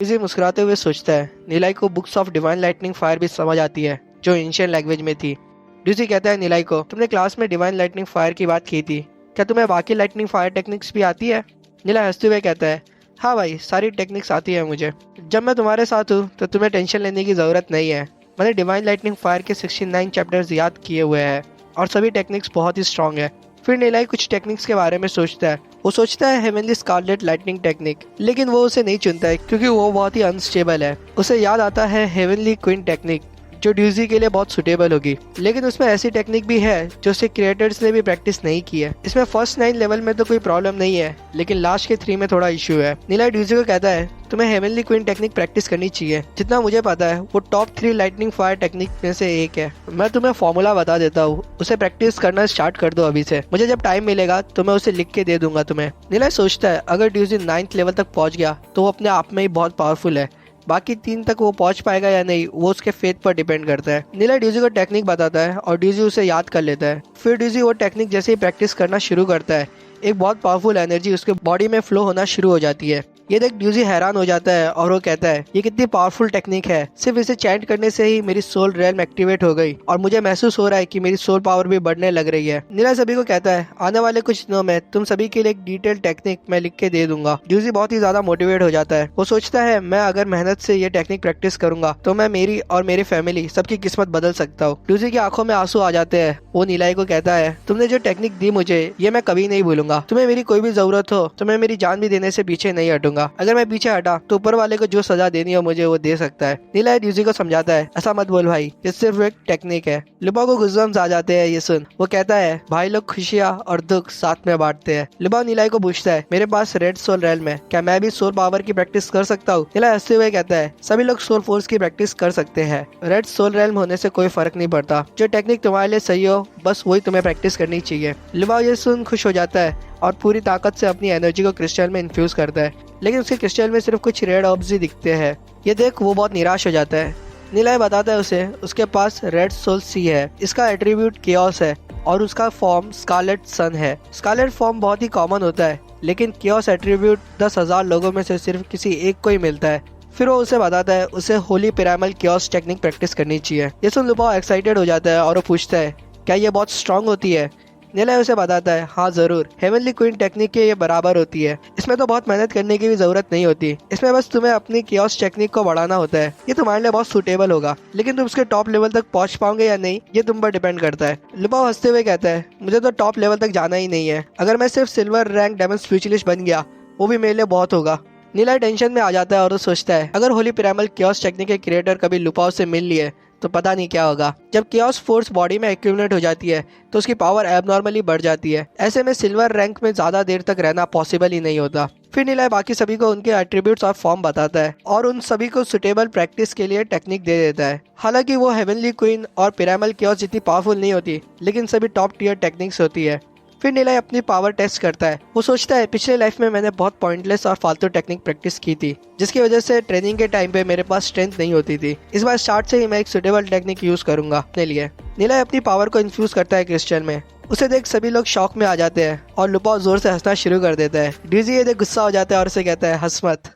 ड्यूजी मुस्कुराते हुए सोचता है नीलाई को books of divine lightning fire भी समझ आती है जो एंशियंट लैंग्वेज में थी। ड्यूजी कहता है नीलाई को, तुमने क्लास में डिवाइन लाइटनिंग फायर की बात की थी, क्या तुम्हें बाकी लाइटनिंग फायर टेक्निक्स भी आती है? नीलाई हंसते हुए कहता है, हाँ भाई, सारी टेक्निक्स आती है मुझे। जब मैं तुम्हारे साथ हूँ तो तुम्हें टेंशन लेने की ज़रूरत नहीं है। मैंने डिवाइन लाइटनिंग फायर के 69 चैप्टर्स याद किए हुए हैं और सभी टेक्निक्स बहुत ही स्ट्रॉन्ग है। फिर नीलाई कुछ टेक्निक्स के बारे में सोचता है। वो सोचता है हेवनली स्कारलेट लाइटनिंग टेक्निक, लेकिन वो उसे नहीं चुनता है क्योंकि वो बहुत ही अनस्टेबल है। उसे याद आता है हेवनली क्वीन टेक्निक जो ड्यूजी के लिए बहुत सुटेबल होगी, लेकिन उसमें ऐसी टेक्निक भी है जो उसके क्रिएटर्स ने भी प्रैक्टिस नहीं की है। इसमें फर्स्ट 9 लेवल में तो कोई प्रॉब्लम नहीं है, लेकिन लास्ट के 3 में थोड़ा इश्यू है। नीलाई ड्यूजी को कहता है, तुम्हें हेवनली क्वीन टेक्निक प्रैक्टिस करनी चाहिए। जितना मुझे पता है वो टॉप 3 लाइटनिंग फायर टेक्निक में से एक है। मैं तुम्हें फॉर्मूला बता देता हूँ, उसे प्रैक्टिस करना स्टार्ट कर दो अभी से। मुझे जब टाइम मिलेगा तो मैं उसे लिख के दे दूंगा तुम्हें। नीलाई सोचता है अगर ड्यूजी 9th लेवल तक पहुंच गया तो वो अपने आप में ही बहुत पावरफुल है। बाकी 3 तक वो पहुंच पाएगा या नहीं वो उसके फेथ पर डिपेंड करता है। नीला ड्यूजी को टेक्निक बताता है और ड्यूजी उसे याद कर लेता है। फिर ड्यूजी वो टेक्निक जैसे ही प्रैक्टिस करना शुरू करता है, एक बहुत पावरफुल एनर्जी उसके बॉडी में फ्लो होना शुरू हो जाती है। ये देख ड्यूजी हैरान हो जाता है और वो कहता है, ये कितनी पावरफुल टेक्निक है। सिर्फ इसे चैंट करने से ही मेरी सोल रेल्म एक्टिवेट हो गई और मुझे महसूस हो रहा है कि मेरी सोल पावर भी बढ़ने लग रही है। नीला सभी को कहता है, आने वाले कुछ दिनों में तुम सभी के लिए एक डिटेल टेक्निक मैं लिख के दे दूंगा। ड्यूजी बहुत ही ज्यादा मोटिवेट हो जाता है। वो सोचता है मैं अगर मेहनत से ये टेक्निक प्रैक्टिस करूंगा तो मैं मेरी और मेरी फैमिली सबकी किस्मत बदल सकता हूँ। ड्यूजी की आंखों में आंसू आ जाते हैं। वो नीलाई को कहता है, तुमने जो टेक्निक दी मुझे ये मैं कभी नहीं भूलूंगा। तुम्हें मेरी कोई भी जरूरत हो तो मैं मेरी जान भी देने से पीछे नहीं हटूंगा। अगर मैं पीछे हटा तो ऊपर वाले को जो सजा देनी हो मुझे वो दे सकता है। नीलाई ड्यूजी को समझाता है, ऐसा मत बोल भाई, ये सिर्फ एक टेक्निक है। लुबा को गुस्साम्स आ जाते हैं ये सुन। वो कहता है, भाई लोग खुशियाँ और दुख साथ में बांटते हैं। लुबा नीलाई को पूछता है, मेरे पास रेड सोल रेल्म है, क्या मैं भी सोल पावर की प्रैक्टिस कर सकता हूँ? नीलाई हंसते हुए कहता है, सभी लोग सोल फोर्स की प्रैक्टिस कर सकते हैं। रेड सोल रेल्म होने से कोई फर्क नहीं पड़ता। जो टेक्निक तुम्हारे लिए सही हो बस वही तुम्हें प्रैक्टिस करनी चाहिए। लुबा ये सुन खुश हो जाता है और पूरी ताकत से अपनी एनर्जी को क्रिस्टल में इन्फ्यूज करता है, लेकिन उसके क्रिस्टल में सिर्फ कुछ रेड ऑब्स ही दिखते हैं। ये देख वो बहुत निराश हो जाता है। नीलाई बताता है उसे उसके पास रेड सोल सी है, इसका एट्रीब्यूट केओस है और उसका फॉर्म स्कारलेट सन है। स्कारलेट फॉर्म बहुत ही कॉमन होता है, लेकिन केओस एट्रीब्यूट 10,000 लोगों में से सिर्फ किसी एक को ही मिलता है। फिर वो उसे बताता है उसे Holi pyramid chaos technique practice करनी चाहिए। ये सुन लुबा एक्साइटेड हो जाता है और वो पूछता है, क्या ये बहुत स्ट्रांग होती है? नीलाई उसे बताता है, हाँ जरूर, हेवनली क्वीन टेक्निक के ये बराबर होती है। इसमें तो बहुत मेहनत करने की भी जरूरत नहीं होती, इसमें बस तुम्हें अपनी केओस टेक्निक को बढ़ाना होता है। ये तुम्हारे लिए बहुत सूटेबल होगा, लेकिन तुम उसके टॉप लेवल तक पहुंच पाओगे या नहीं ये तुम पर डिपेंड करता है। लुबा हंसते हुए कहता है, मुझे तो टॉप लेवल तक जाना ही नहीं है। अगर मैं सिर्फ सिल्वर रैंक डेमन स्पेशलिस्ट बन गया वो भी मेरे लिए बहुत होगा। नीलाई टेंशन में आ जाता है और वो सोचता है, अगर होली पिरामिड केओस टेक्निक के क्रिएटर कभी लुपाओ से मिल लिए तो पता नहीं क्या होगा। जब केओस फोर्स बॉडी में एक्यूमुलेट हो जाती है तो उसकी पावर एबनॉर्मली बढ़ जाती है। ऐसे में सिल्वर रैंक में ज्यादा देर तक रहना पॉसिबल ही नहीं होता। फिर नीलाई बाकी सभी को उनके एट्रीब्यूट्स और फॉर्म बताता है और उन सभी को सुटेबल प्रैक्टिस के लिए टेक्निक दे देता है। हालांकि वो हेवनली क्वीन और पिरामिड केओस जितनी पावरफुल नहीं होती, लेकिन सभी टॉप टियर टेक्निक्स होती है। फिर नीलाई अपनी पावर टेस्ट करता है। वो सोचता है, पिछले लाइफ में मैंने बहुत पॉइंटलेस और फालतू टेक्निक प्रैक्टिस की थी, जिसकी वजह से ट्रेनिंग के टाइम पे मेरे पास स्ट्रेंथ नहीं होती थी। इस बार स्टार्ट से ही मैं एक सुटेबल टेक्निक यूज करूंगा अपने लिए। नीलाई अपनी पावर को इन्फ्यूज करता है क्रिस्टल में। उसे देख सभी लोग शॉक में आ जाते हैं और लुपाओ जोर से हंसना शुरू कर देता है। ड्यूजी ये देख गुस्सा हो जाता है और उसे कहता है, हंस मत।